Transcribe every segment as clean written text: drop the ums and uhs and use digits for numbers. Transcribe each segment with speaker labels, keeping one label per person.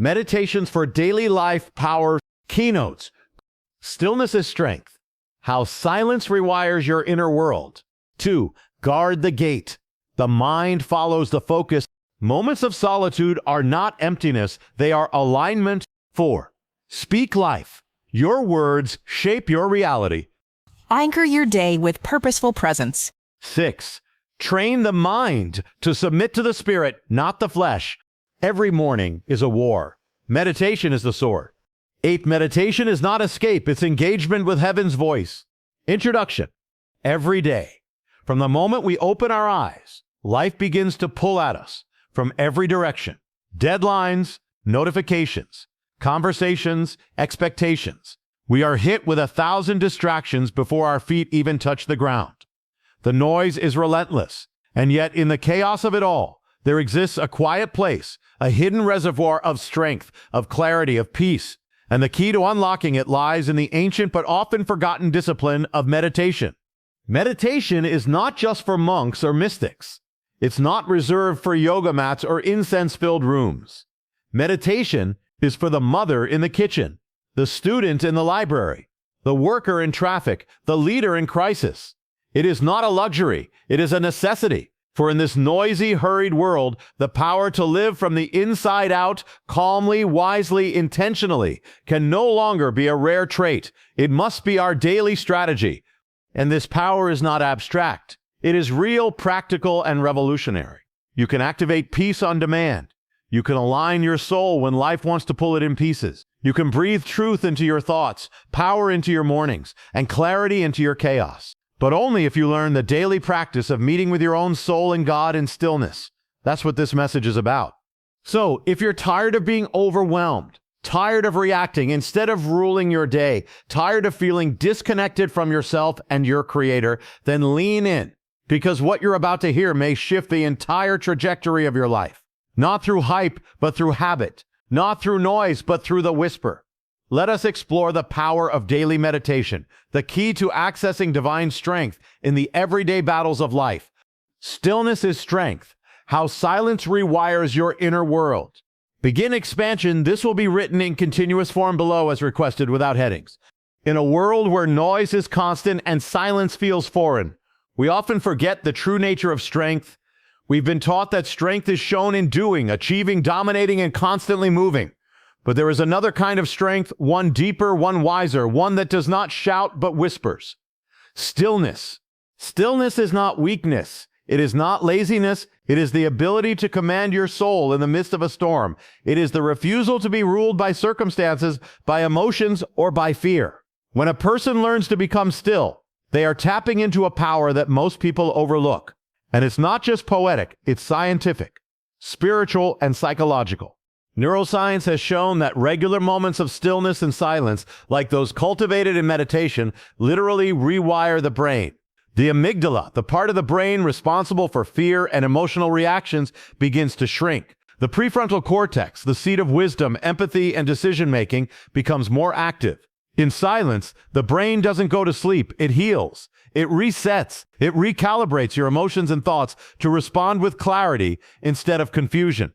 Speaker 1: Meditations for Daily Life Power Keynotes. Stillness is Strength. How Silence Rewires Your Inner World. 2. Guard the Gate. The mind follows the focus. Moments of solitude are not emptiness, they are alignment. 4. Speak life. Your words shape your reality.
Speaker 2: Anchor your day with purposeful presence.
Speaker 1: 6. Train the mind to submit to the spirit, not the flesh. Every morning is a war. Meditation is the sword. 8. Meditation is not escape, it's engagement with heaven's voice. Introduction. Every day, from the moment we open our eyes, life begins to pull at us from every direction. Deadlines, notifications, conversations, expectations. We are hit with 1,000 distractions before our feet even touch the ground. The noise is relentless, and yet in the chaos of it all, there exists a quiet place, a hidden reservoir of strength, of clarity, of peace, and the key to unlocking it lies in the ancient but often forgotten discipline of meditation. Meditation is not just for monks or mystics. It's not reserved for yoga mats or incense-filled rooms. Meditation is for the mother in the kitchen, the student in the library, the worker in traffic, the leader in crisis. It is not a luxury, it is a necessity. For in this noisy, hurried world, the power to live from the inside out, calmly, wisely, intentionally, can no longer be a rare trait. It must be our daily strategy. And this power is not abstract. It is real, practical, and revolutionary. You can activate peace on demand. You can align your soul when life wants to pull it in pieces. You can breathe truth into your thoughts, power into your mornings, and clarity into your chaos. But only if you learn the daily practice of meeting with your own soul and God in stillness. That's what this message is about. So, if you're tired of being overwhelmed, tired of reacting instead of ruling your day, tired of feeling disconnected from yourself and your Creator, then lean in, because what you're about to hear may shift the entire trajectory of your life. Not through hype, but through habit. Not through noise, but through the whisper. Let us explore the power of daily meditation, the key to accessing divine strength in the everyday battles of life. Stillness is Strength. How silence rewires your inner world. Begin expansion. This will be written in continuous form below as requested without headings. In a world where noise is constant and silence feels foreign, we often forget the true nature of strength. We've been taught that strength is shown in doing, achieving, dominating, and constantly moving. But there is another kind of strength, one deeper, one wiser, one that does not shout but whispers. Stillness. Stillness is not weakness. It is not laziness. It is the ability to command your soul in the midst of a storm. It is the refusal to be ruled by circumstances, by emotions, or by fear. When a person learns to become still, they are tapping into a power that most people overlook. And it's not just poetic, it's scientific, spiritual, and psychological. Neuroscience has shown that regular moments of stillness and silence, like those cultivated in meditation, literally rewire the brain. The amygdala, the part of the brain responsible for fear and emotional reactions, begins to shrink. The prefrontal cortex, the seat of wisdom, empathy, and decision-making, becomes more active. In silence, the brain doesn't go to sleep, it heals. It resets. It recalibrates your emotions and thoughts to respond with clarity instead of confusion.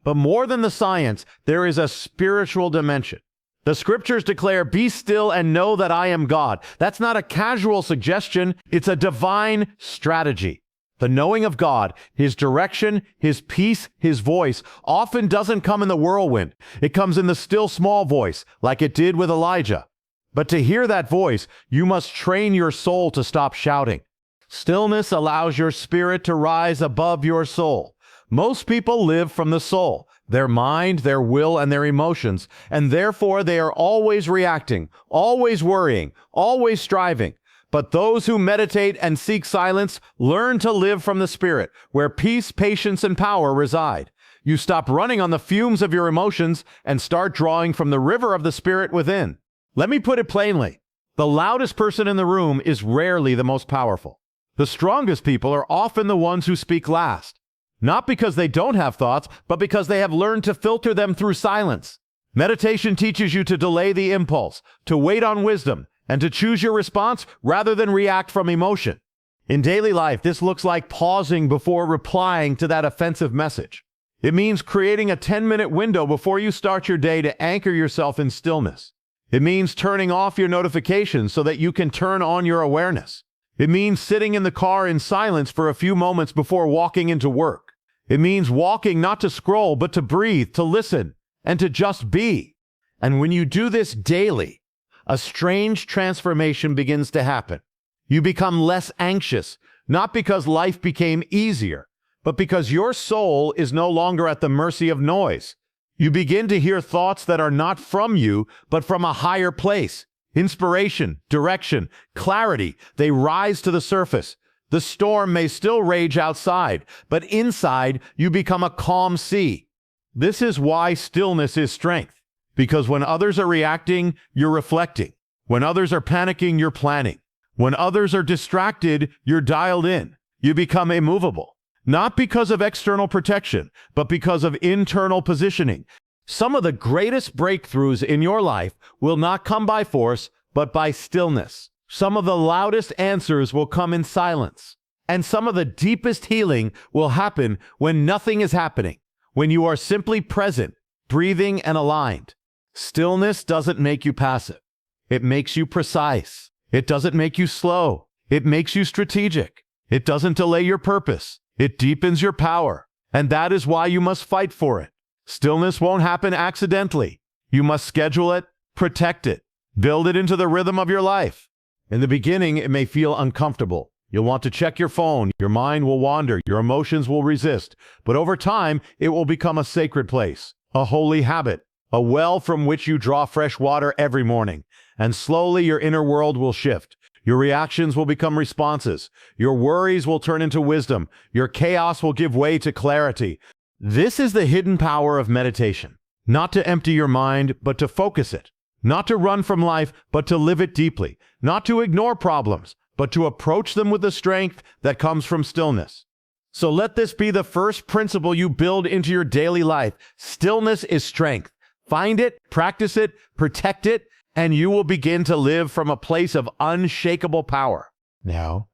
Speaker 1: But more than the science, there is a spiritual dimension. The scriptures declare, "Be still and know that I am God." That's not a casual suggestion, it's a divine strategy. The knowing of God, His direction, His peace, His voice, often doesn't come in the whirlwind. It comes in the still small voice, like it did with Elijah. But to hear that voice, you must train your soul to stop shouting. Stillness allows your spirit to rise above your soul. Most people live from the soul, their mind, their will, and their emotions, and therefore they are always reacting, always worrying, always striving. But those who meditate and seek silence learn to live from the Spirit, where peace, patience, and power reside. You stop running on the fumes of your emotions and start drawing from the river of the Spirit within. Let me put it plainly. The loudest person in the room is rarely the most powerful. The strongest people are often the ones who speak last. Not because they don't have thoughts, but because they have learned to filter them through silence. Meditation teaches you to delay the impulse, to wait on wisdom, and to choose your response rather than react from emotion. In daily life, this looks like pausing before replying to that offensive message. It means creating a 10-minute window before you start your day to anchor yourself in stillness. It means turning off your notifications so that you can turn on your awareness. It means sitting in the car in silence for a few moments before walking into work. It means walking not to scroll, but to breathe, to listen, and to just be. And when you do this daily, a strange transformation begins to happen. You become less anxious, not because life became easier, but because your soul is no longer at the mercy of noise. You begin to hear thoughts that are not from you, but from a higher place. Inspiration, direction, clarity, they rise to the surface. The storm may still rage outside, but inside you become a calm sea. This is why stillness is strength. Because when others are reacting, you're reflecting. When others are panicking, you're planning. When others are distracted, you're dialed in. You become immovable. Not because of external protection, but because of internal positioning. Some of the greatest breakthroughs in your life will not come by force, but by stillness. Some of the loudest answers will come in silence. And some of the deepest healing will happen when nothing is happening, when you are simply present, breathing, and aligned. Stillness doesn't make you passive. It makes you precise. It doesn't make you slow. It makes you strategic. It doesn't delay your purpose. It deepens your power. And that is why you must fight for it. Stillness won't happen accidentally. You must schedule it, protect it, build it into the rhythm of your life. In the beginning, it may feel uncomfortable. You'll want to check your phone. Your mind will wander. Your emotions will resist. But over time, it will become a sacred place, a holy habit, a well from which you draw fresh water every morning. And slowly your inner world will shift. Your reactions will become responses. Your worries will turn into wisdom. Your chaos will give way to clarity. This is the hidden power of meditation. Not to empty your mind, but to focus it. Not to run from life, but to live it deeply. Not to ignore problems, but to approach them with the strength that comes from stillness. So let this be the first principle you build into your daily life. Stillness is strength. Find it, practice it, protect it, and you will begin to live from a place of unshakable power. Now,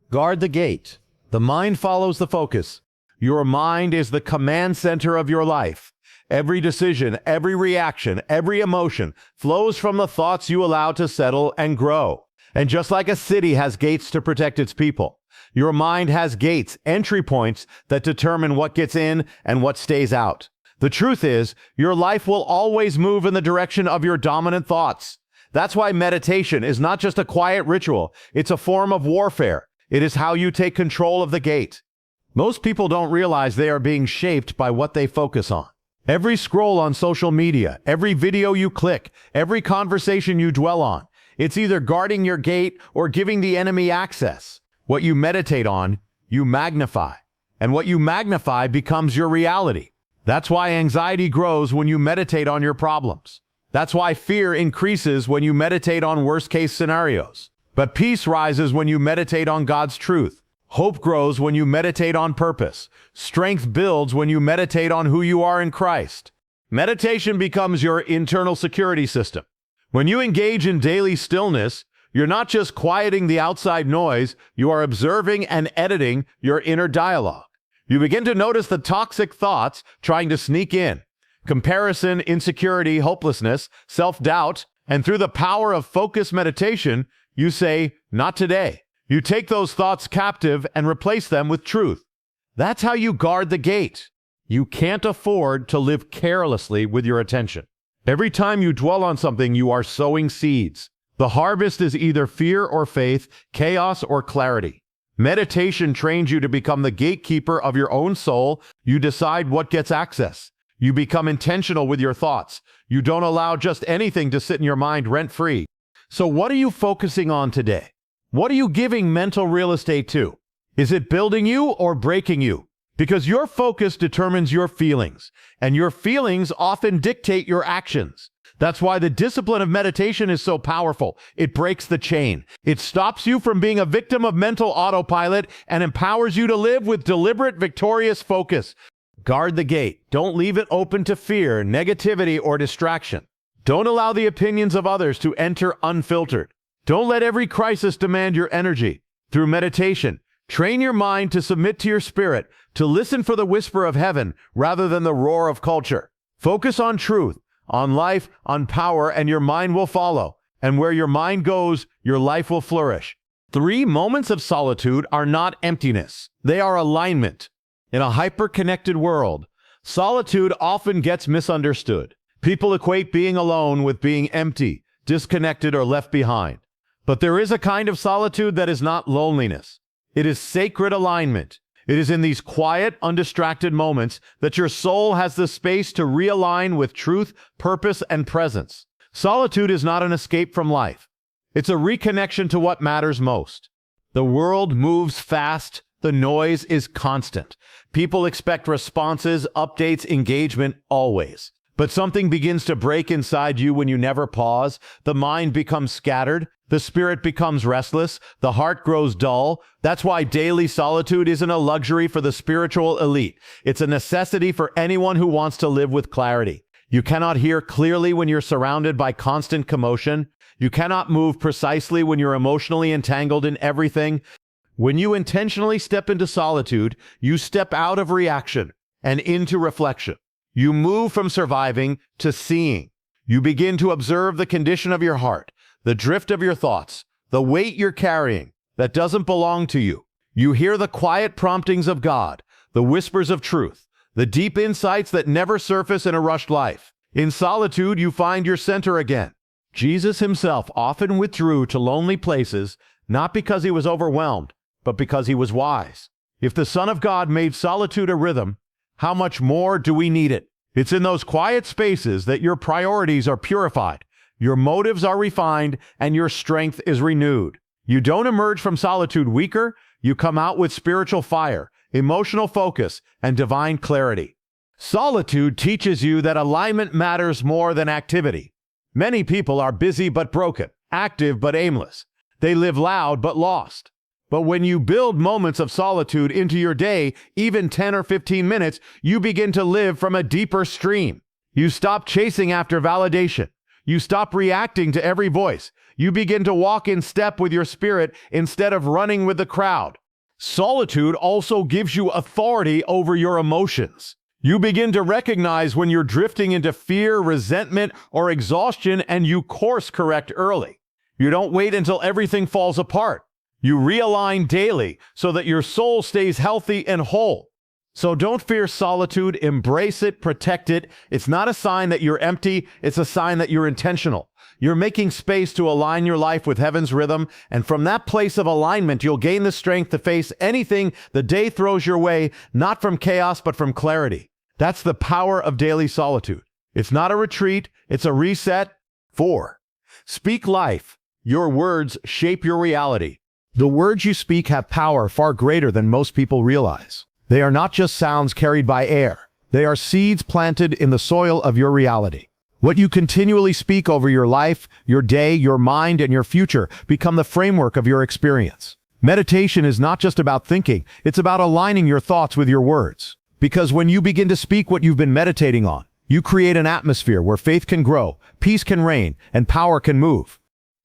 Speaker 1: guard the gate. The mind follows the focus. Your mind is the command center of your life. Every decision, every reaction, every emotion flows from the thoughts you allow to settle and grow. And just like a city has gates to protect its people, your mind has gates, entry points that determine what gets in and what stays out. The truth is, your life will always move in the direction of your dominant thoughts. That's why meditation is not just a quiet ritual. It's a form of warfare. It is how you take control of the gate. Most people don't realize they are being shaped by what they focus on. Every scroll on social media, every video you click, every conversation you dwell on, it's either guarding your gate or giving the enemy access. What you meditate on, you magnify. And what you magnify becomes your reality. That's why anxiety grows when you meditate on your problems. That's why fear increases when you meditate on worst-case scenarios. But peace rises when you meditate on God's truth. Hope grows when you meditate on purpose. Strength builds when you meditate on who you are in Christ. Meditation becomes your internal security system. When you engage in daily stillness, you're not just quieting the outside noise, you are observing and editing your inner dialogue. You begin to notice the toxic thoughts trying to sneak in. Comparison, insecurity, hopelessness, self-doubt, and through the power of focused meditation, you say, "Not today." You take those thoughts captive and replace them with truth. That's how you guard the gate. You can't afford to live carelessly with your attention. Every time you dwell on something, you are sowing seeds. The harvest is either fear or faith, chaos or clarity. Meditation trains you to become the gatekeeper of your own soul. You decide what gets access. You become intentional with your thoughts. You don't allow just anything to sit in your mind rent-free. So what are you focusing on today? What are you giving mental real estate to? Is it building you or breaking you? Because your focus determines your feelings, and your feelings often dictate your actions. That's why the discipline of meditation is so powerful. It breaks the chain. It stops you from being a victim of mental autopilot and empowers you to live with deliberate, victorious focus. Guard the gate. Don't leave it open to fear, negativity, or distraction. Don't allow the opinions of others to enter unfiltered. Don't let every crisis demand your energy. Through meditation, Train your mind to submit to your spirit, to listen for the whisper of heaven rather than the roar of culture. Focus on truth, on life, on power, and your mind will follow. And where your mind goes, your life will flourish. 3 moments of solitude are not emptiness. They are alignment. In a hyper-connected world, solitude often gets misunderstood. People equate being alone with being empty, disconnected, or left behind. But there is a kind of solitude that is not loneliness. It is sacred alignment. It is in these quiet, undistracted moments that your soul has the space to realign with truth, purpose, and presence. Solitude is not an escape from life. It's a reconnection to what matters most. The world moves fast. The noise is constant. People expect responses, updates, engagement, always. But something begins to break inside you when you never pause. The mind becomes scattered. The spirit becomes restless. The heart grows dull. That's why daily solitude isn't a luxury for the spiritual elite. It's a necessity for anyone who wants to live with clarity. You cannot hear clearly when you're surrounded by constant commotion. You cannot move precisely when you're emotionally entangled in everything. When you intentionally step into solitude, you step out of reaction and into reflection. You move from surviving to seeing. You begin to observe the condition of your heart, the drift of your thoughts, the weight you're carrying that doesn't belong to you. You hear the quiet promptings of God, the whispers of truth, the deep insights that never surface in a rushed life. In solitude, you find your center again. Jesus himself often withdrew to lonely places, not because he was overwhelmed, but because he was wise. If the Son of God made solitude a rhythm, how much more do we need it? It's in those quiet spaces that your priorities are purified, your motives are refined, and your strength is renewed. You don't emerge from solitude weaker, you come out with spiritual fire, emotional focus, and divine clarity. Solitude teaches you that alignment matters more than activity. Many people are busy but broken, active but aimless. They live loud but lost. But when you build moments of solitude into your day, even 10 or 15 minutes, you begin to live from a deeper stream. You stop chasing after validation. You stop reacting to every voice. You begin to walk in step with your spirit instead of running with the crowd. Solitude also gives you authority over your emotions. You begin to recognize when you're drifting into fear, resentment, or exhaustion, and you course correct early. You don't wait until everything falls apart. You realign daily so that your soul stays healthy and whole. So don't fear solitude, embrace it, protect it. It's not a sign that you're empty, it's a sign that you're intentional. You're making space to align your life with heaven's rhythm, and from that place of alignment, you'll gain the strength to face anything the day throws your way, not from chaos, but from clarity. That's the power of daily solitude. It's not a retreat, it's a reset. 4. Speak life. Your words shape your reality. The words you speak have power far greater than most people realize. They are not just sounds carried by air. They are seeds planted in the soil of your reality. What you continually speak over your life, your day, your mind, and your future become the framework of your experience. Meditation is not just about thinking, it's about aligning your thoughts with your words. Because when you begin to speak what you've been meditating on, you create an atmosphere where faith can grow, peace can reign, and power can move.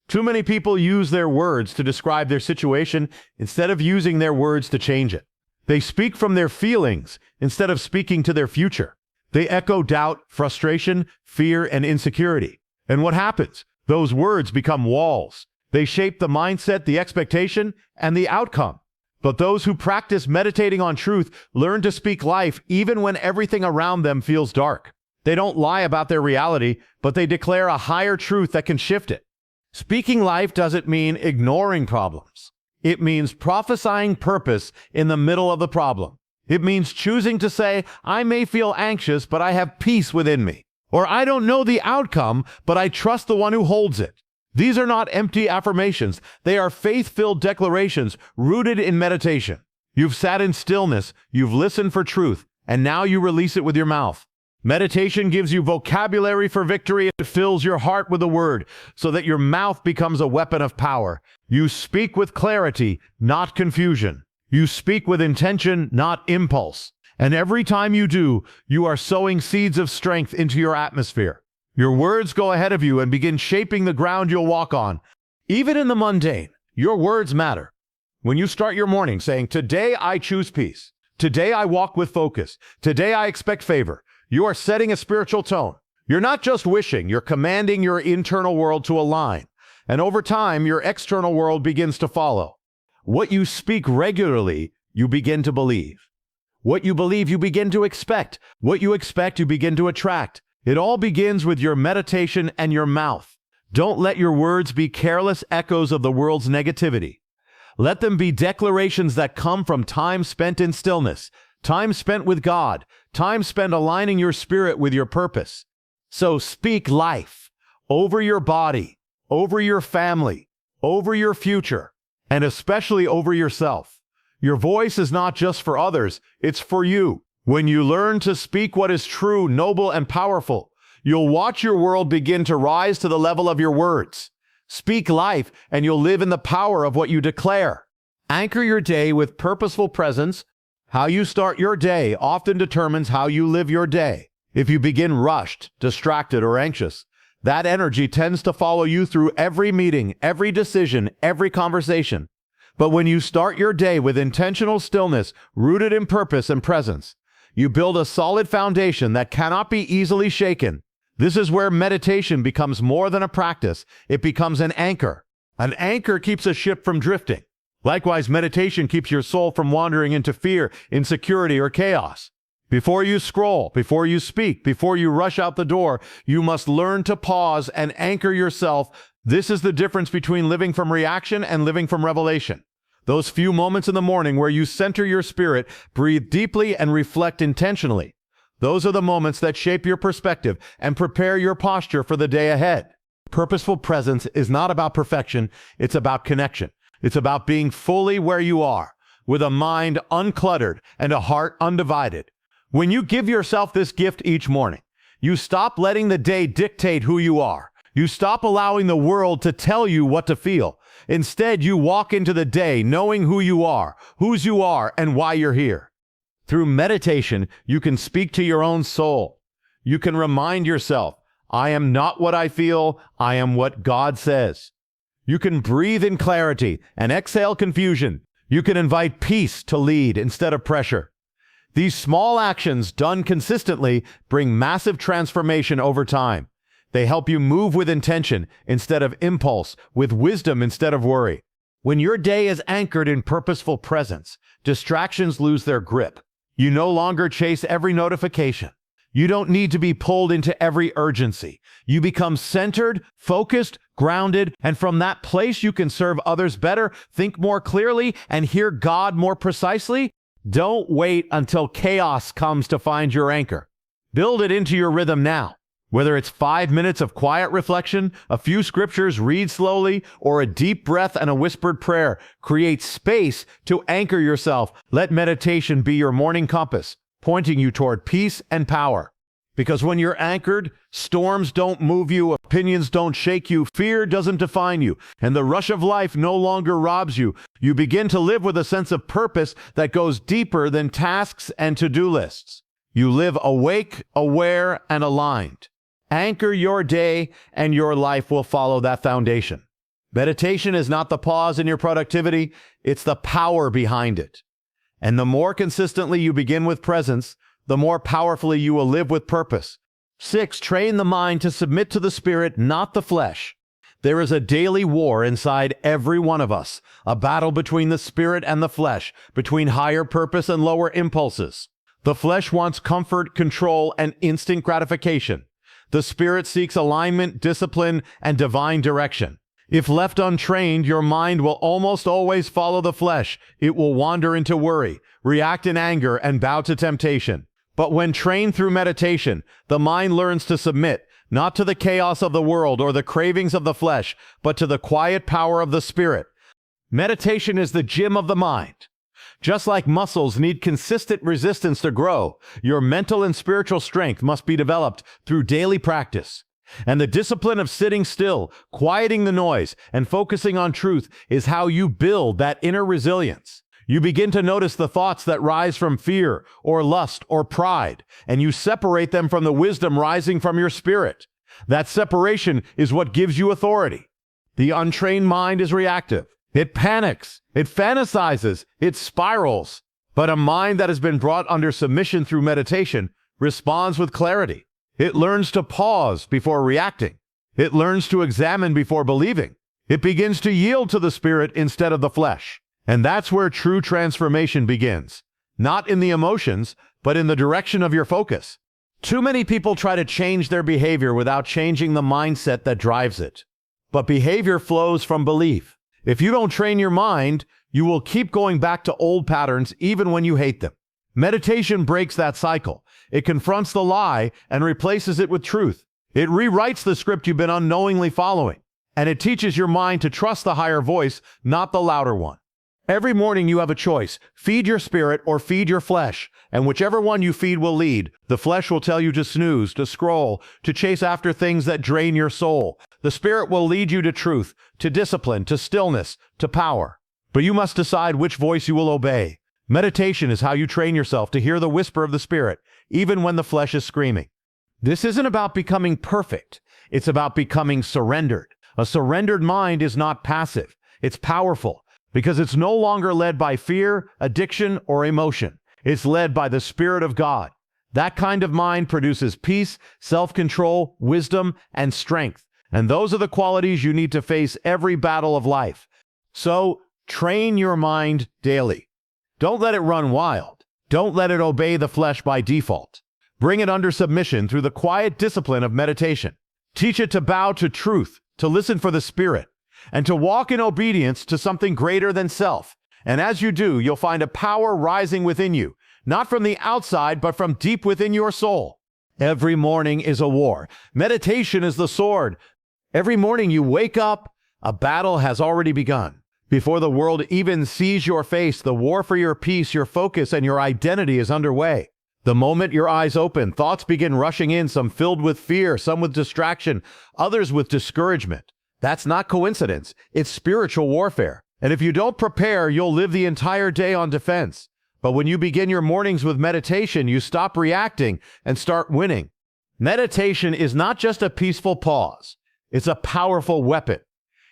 Speaker 1: Too many people use their words to describe their situation instead of using their words to change it. They speak from their feelings instead of speaking to their future. They echo doubt, frustration, fear, and insecurity. And what happens? Those words become walls. They shape the mindset, the expectation, and the outcome. But those who practice meditating on truth learn to speak life even when everything around them feels dark. They don't lie about their reality, but they declare a higher truth that can shift it. Speaking life doesn't mean ignoring problems. It means prophesying purpose in the middle of the problem. It means choosing to say, I may feel anxious, but I have peace within me. Or I don't know the outcome, but I trust the one who holds it. These are not empty affirmations. They are faith-filled declarations rooted in meditation. You've sat in stillness, you've listened for truth, and now you release it with your mouth. Meditation gives you vocabulary for victory. It fills your heart with the word so that your mouth becomes a weapon of power. You speak with clarity, not confusion. You speak with intention, not impulse. And every time you do, you are sowing seeds of strength into your atmosphere. Your words go ahead of you and begin shaping the ground you'll walk on. Even in the mundane, your words matter. When you start your morning saying, "Today I choose peace. Today I walk with focus. Today I expect favor," you are setting a spiritual tone. You're not just wishing, you're commanding your internal world to align. And over time, your external world begins to follow. What you speak regularly, you begin to believe. What you believe, you begin to expect. What you expect, you begin to attract. It all begins with your meditation and your mouth. Don't let your words be careless echoes of the world's negativity. Let them be declarations that come from time spent in stillness, time spent with God, time spent aligning your spirit with your purpose. So speak life over your body, over your family, over your future, and especially over yourself. Your voice is not just for others, it's for you. When you learn to speak what is true, noble, and powerful, you'll watch your world begin to rise to the level of your words. Speak life, and you'll live in the power of what you declare. Anchor your day with purposeful presence. How you start your day often determines how you live your day. If you begin rushed, distracted, or anxious, that energy tends to follow you through every meeting, every decision, every conversation. But when you start your day with intentional stillness, rooted in purpose and presence, you build a solid foundation that cannot be easily shaken. This is where meditation becomes more than a practice. It becomes an anchor. An anchor keeps a ship from drifting. Likewise, meditation keeps your soul from wandering into fear, insecurity, or chaos. Before you scroll, before you speak, before you rush out the door, you must learn to pause and anchor yourself. This is the difference between living from reaction and living from revelation. Those few moments in the morning where you center your spirit, breathe deeply, and reflect intentionally. Those are the moments that shape your perspective and prepare your posture for the day ahead. Purposeful presence is not about perfection, it's about connection. It's about being fully where you are, with a mind uncluttered and a heart undivided. When you give yourself this gift each morning, you stop letting the day dictate who you are. You stop allowing the world to tell you what to feel. Instead, you walk into the day knowing who you are, whose you are, and why you're here. Through meditation, you can speak to your own soul. You can remind yourself, "I am not what I feel, I am what God says." You can breathe in clarity and exhale confusion. You can invite peace to lead instead of pressure. These small actions done consistently bring massive transformation over time. They help you move with intention instead of impulse, with wisdom instead of worry. When your day is anchored in purposeful presence, distractions lose their grip. You no longer chase every notification. You don't need to be pulled into every urgency. You become centered, focused, grounded, and from that place you can serve others better, think more clearly, and hear God more precisely. Don't wait until chaos comes to find your anchor. Build it into your rhythm now. Whether it's 5 minutes of quiet reflection, a few scriptures read slowly, or a deep breath and a whispered prayer, create space to anchor yourself. Let meditation be your morning compass, pointing you toward peace and power. Because when you're anchored, storms don't move you, opinions don't shake you, fear doesn't define you, and the rush of life no longer robs you. You begin to live with a sense of purpose that goes deeper than tasks and to-do lists. You live awake, aware, and aligned. Anchor your day, and your life will follow that foundation. Meditation is not the pause in your productivity, it's the power behind it. And the more consistently you begin with presence, the more powerfully you will live with purpose. 6, train the mind to submit to the spirit, not the flesh. There is a daily war inside every one of us, a battle between the spirit and the flesh, between higher purpose and lower impulses. The flesh wants comfort, control, and instant gratification. The spirit seeks alignment, discipline, and divine direction. If left untrained, your mind will almost always follow the flesh. It will wander into worry, react in anger, and bow to temptation. But when trained through meditation, the mind learns to submit, not to the chaos of the world or the cravings of the flesh, but to the quiet power of the spirit. Meditation is the gym of the mind. Just like muscles need consistent resistance to grow, your mental and spiritual strength must be developed through daily practice. And the discipline of sitting still, quieting the noise, and focusing on truth is how you build that inner resilience. You begin to notice the thoughts that rise from fear or lust or pride, and you separate them from the wisdom rising from your spirit. That separation is what gives you authority. The untrained mind is reactive. It panics, it fantasizes, it spirals. But a mind that has been brought under submission through meditation responds with clarity. It learns to pause before reacting. It learns to examine before believing. It begins to yield to the spirit instead of the flesh. And that's where true transformation begins. Not in the emotions, but in the direction of your focus. Too many people try to change their behavior without changing the mindset that drives it. But behavior flows from belief. If you don't train your mind, you will keep going back to old patterns even when you hate them. Meditation breaks that cycle. It confronts the lie and replaces it with truth. It rewrites the script you've been unknowingly following. And it teaches your mind to trust the higher voice, not the louder one. Every morning you have a choice. Feed your spirit or feed your flesh. And whichever one you feed will lead. The flesh will tell you to snooze, to scroll, to chase after things that drain your soul. The spirit will lead you to truth, to discipline, to stillness, to power. But you must decide which voice you will obey. Meditation is how you train yourself to hear the whisper of the spirit, even when the flesh is screaming. This isn't about becoming perfect. It's about becoming surrendered. A surrendered mind is not passive. It's powerful because it's no longer led by fear, addiction, or emotion. It's led by the Spirit of God. That kind of mind produces peace, self-control, wisdom, and strength. And those are the qualities you need to face every battle of life. So, train your mind daily. Don't let it run wild. Don't let it obey the flesh by default. Bring it under submission through the quiet discipline of meditation. Teach it to bow to truth, to listen for the Spirit, and to walk in obedience to something greater than self. And as you do, you'll find a power rising within you, not from the outside, but from deep within your soul. Every morning is a war. Meditation is the sword. Every morning you wake up, a battle has already begun. Before the world even sees your face, the war for your peace, your focus, and your identity is underway. The moment your eyes open, thoughts begin rushing in, some filled with fear, some with distraction, others with discouragement. That's not coincidence. It's spiritual warfare. And if you don't prepare, you'll live the entire day on defense. But when you begin your mornings with meditation, you stop reacting and start winning. Meditation is not just a peaceful pause. It's a powerful weapon.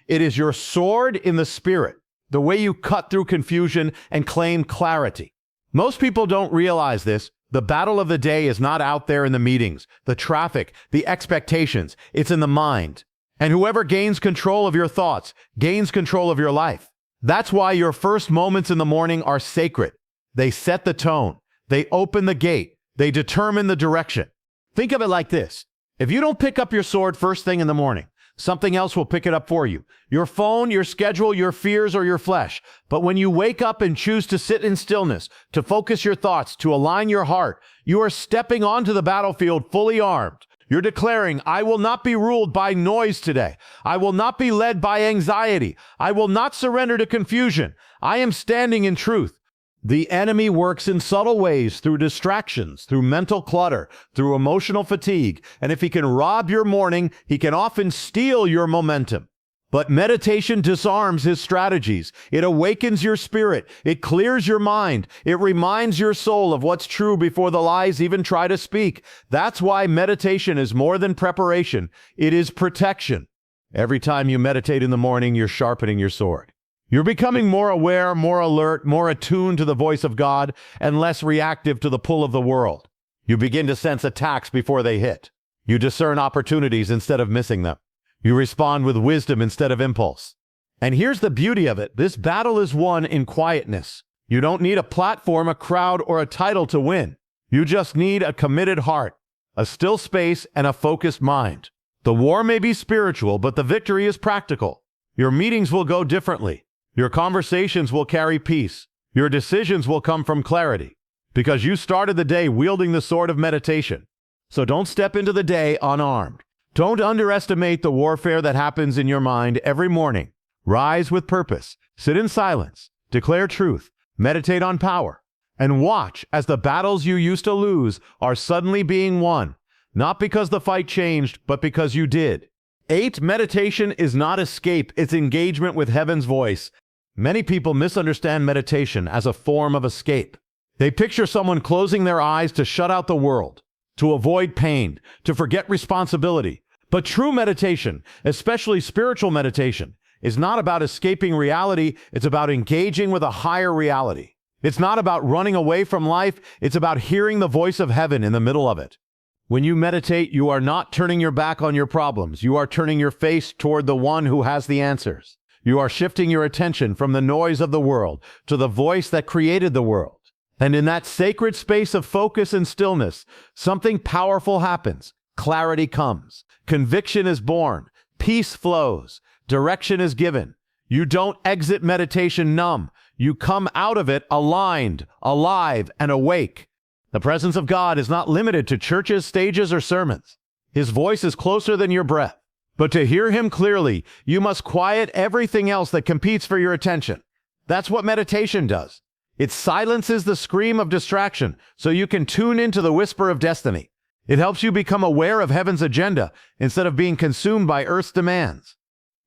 Speaker 1: It is your sword in the spirit, the way you cut through confusion and claim clarity. Most people don't realize this. The battle of the day is not out there in the meetings, the traffic, the expectations. It's in the mind. And whoever gains control of your thoughts gains control of your life. That's why your first moments in the morning are sacred. They set the tone. They open the gate. They determine the direction. Think of it like this. If you don't pick up your sword first thing in the morning, something else will pick it up for you. Your phone, your schedule, your fears, or your flesh. But when you wake up and choose to sit in stillness, to focus your thoughts, to align your heart, you are stepping onto the battlefield fully armed. You're declaring, I will not be ruled by noise today. I will not be led by anxiety. I will not surrender to confusion. I am standing in truth. The enemy works in subtle ways through distractions, through mental clutter, through emotional fatigue. And if he can rob your morning, he can often steal your momentum. But meditation disarms his strategies. It awakens your spirit. It clears your mind. It reminds your soul of what's true before the lies even try to speak. That's why meditation is more than preparation. It is protection. Every time you meditate in the morning, you're sharpening your sword. You're becoming more aware, more alert, more attuned to the voice of God, and less reactive to the pull of the world. You begin to sense attacks before they hit. You discern opportunities instead of missing them. You respond with wisdom instead of impulse. And here's the beauty of it. This battle is won in quietness. You don't need a platform, a crowd, or a title to win. You just need a committed heart, a still space, and a focused mind. The war may be spiritual, but the victory is practical. Your meetings will go differently. Your conversations will carry peace. Your decisions will come from clarity, because you started the day wielding the sword of meditation. So don't step into the day unarmed. Don't underestimate the warfare that happens in your mind every morning. Rise with purpose. Sit in silence. Declare truth. Meditate on power. And watch as the battles you used to lose are suddenly being won. Not because the fight changed, but because you did. 8. Meditation is not escape. It's engagement with heaven's voice. Many people misunderstand meditation as a form of escape. They picture someone closing their eyes to shut out the world, to avoid pain, to forget responsibility. But true meditation, especially spiritual meditation, is not about escaping reality, it's about engaging with a higher reality. It's not about running away from life, it's about hearing the voice of heaven in the middle of it. When you meditate, you are not turning your back on your problems. You are turning your face toward the one who has the answers. You are shifting your attention from the noise of the world to the voice that created the world. And in that sacred space of focus and stillness, something powerful happens. Clarity comes. Conviction is born. Peace flows. Direction is given. You don't exit meditation numb. You come out of it aligned, alive, and awake. The presence of God is not limited to churches, stages, or sermons. His voice is closer than your breath. But to hear him clearly, you must quiet everything else that competes for your attention. That's what meditation does. It silences the scream of distraction so you can tune into the whisper of destiny. It helps you become aware of heaven's agenda instead of being consumed by earth's demands.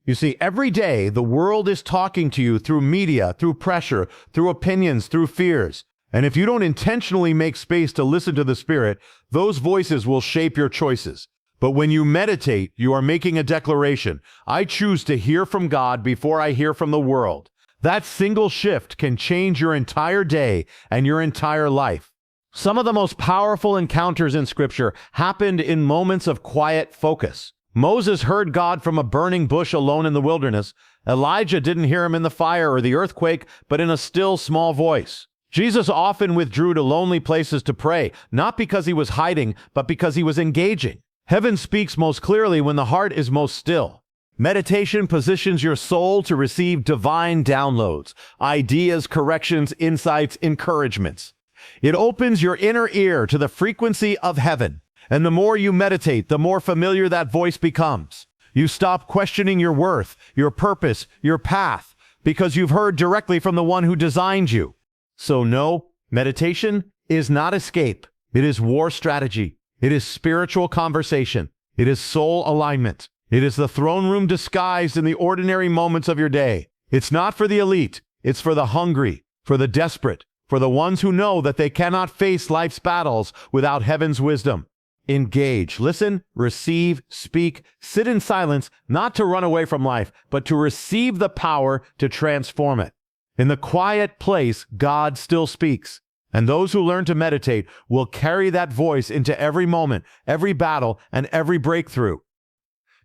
Speaker 1: You see, every day the world is talking to you through media, through pressure, through opinions, through fears. And if you don't intentionally make space to listen to the Spirit, those voices will shape your choices. But when you meditate, you are making a declaration. I choose to hear from God before I hear from the world. That single shift can change your entire day and your entire life. Some of the most powerful encounters in Scripture happened in moments of quiet focus. Moses heard God from a burning bush alone in the wilderness. Elijah didn't hear him in the fire or the earthquake, but in a still, small voice. Jesus often withdrew to lonely places to pray, not because he was hiding, but because he was engaging. Heaven speaks most clearly when the heart is most still. Meditation positions your soul to receive divine downloads, ideas, corrections, insights, encouragements. It opens your inner ear to the frequency of heaven. And the more you meditate, the more familiar that voice becomes. You stop questioning your worth, your purpose, your path, because you've heard directly from the one who designed you. So no, meditation is not escape. It is war strategy. It is spiritual conversation. It is soul alignment. It is the throne room disguised in the ordinary moments of your day. It's not for the elite. It's for the hungry, for the desperate, for the ones who know that they cannot face life's battles without heaven's wisdom. Engage, listen, receive, speak, sit in silence, not to run away from life, but to receive the power to transform it. In the quiet place, God still speaks, and those who learn to meditate will carry that voice into every moment, every battle, and every breakthrough.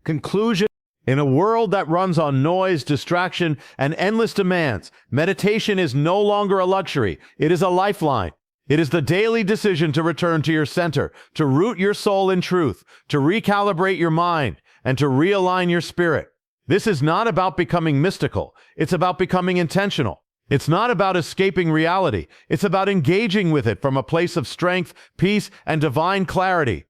Speaker 1: Conclusion: in a world that runs on noise, distraction, and endless demands, meditation is no longer a luxury. It is a lifeline. It is the daily decision to return to your center, to root your soul in truth, to recalibrate your mind, and to realign your spirit. This is not about becoming mystical. It's about becoming intentional. It's not about escaping reality. It's about engaging with it from a place of strength, peace, and divine clarity.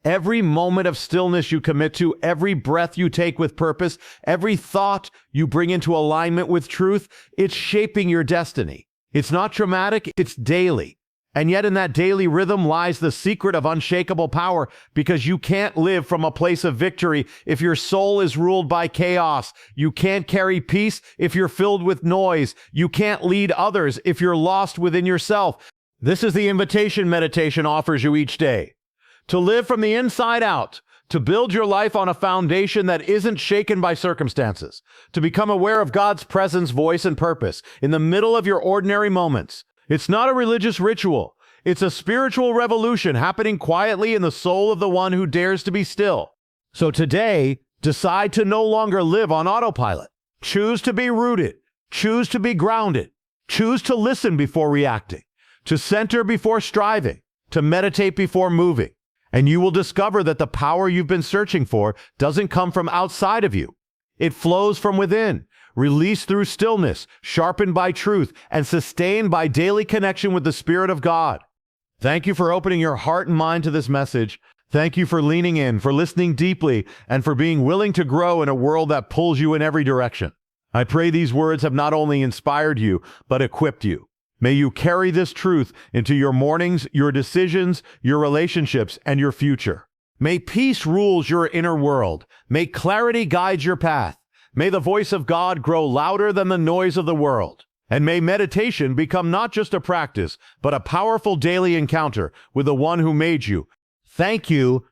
Speaker 1: Every moment of stillness you commit to, every breath you take with purpose, every thought you bring into alignment with truth, it's shaping your destiny. It's not dramatic, it's daily. And yet in that daily rhythm lies the secret of unshakable power, because you can't live from a place of victory if your soul is ruled by chaos. You can't carry peace if you're filled with noise. You can't lead others if you're lost within yourself. This is the invitation meditation offers you each day. To live from the inside out, to build your life on a foundation that isn't shaken by circumstances, to become aware of God's presence, voice, and purpose in the middle of your ordinary moments. It's not a religious ritual. It's a spiritual revolution happening quietly in the soul of the one who dares to be still. So today, decide to no longer live on autopilot. Choose to be rooted. Choose to be grounded. Choose to listen before reacting, to center before striving, to meditate before moving. And you will discover that the power you've been searching for doesn't come from outside of you. It flows from within, released through stillness, sharpened by truth, and sustained by daily connection with the Spirit of God. Thank you for opening your heart and mind to this message. Thank you for leaning in, for listening deeply, and for being willing to grow in a world that pulls you in every direction. I pray these words have not only inspired you, but equipped you. May you carry this truth into your mornings, your decisions, your relationships, and your future. May peace rule your inner world. May clarity guide your path. May the voice of God grow louder than the noise of the world. And may meditation become not just a practice, but a powerful daily encounter with the one who made you. Thank you